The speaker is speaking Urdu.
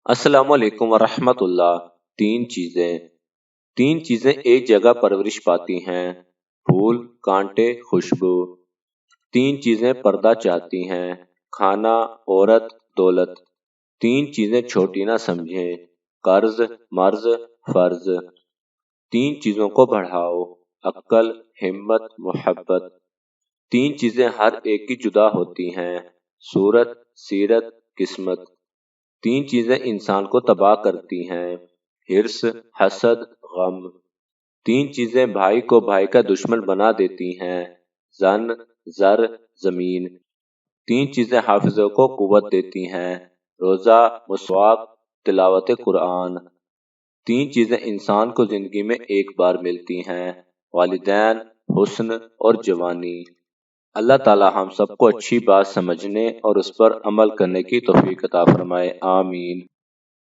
السلام علیکم ورحمۃ اللہ۔ تین چیزیں ایک جگہ پرورش پاتی ہیں: پھول، کانٹے، خوشبو۔ تین چیزیں پردہ چاہتی ہیں: کھانا، عورت، دولت۔ تین چیزیں چھوٹی نہ سمجھیں: قرض، مرض، فرض۔ تین چیزوں کو بڑھاؤ: عقل، ہمت، محبت۔ تین چیزیں ہر ایک کی جدا ہوتی ہیں: صورت، سیرت، قسمت۔ تین چیزیں انسان کو تباہ کرتی ہیں: حرص، حسد، غم۔ تین چیزیں بھائی کو بھائی کا دشمن بنا دیتی ہیں: زن، زر، زمین۔ تین چیزیں حافظوں کو قوت دیتی ہیں: روزہ، مسواک، تلاوت قرآن۔ تین چیزیں انسان کو زندگی میں ایک بار ملتی ہیں: والدین، حسن اور جوانی۔ اللہ تعالی ہم سب کو اچھی بات سمجھنے اور اس پر عمل کرنے کی توفیق عطا فرمائے، آمین۔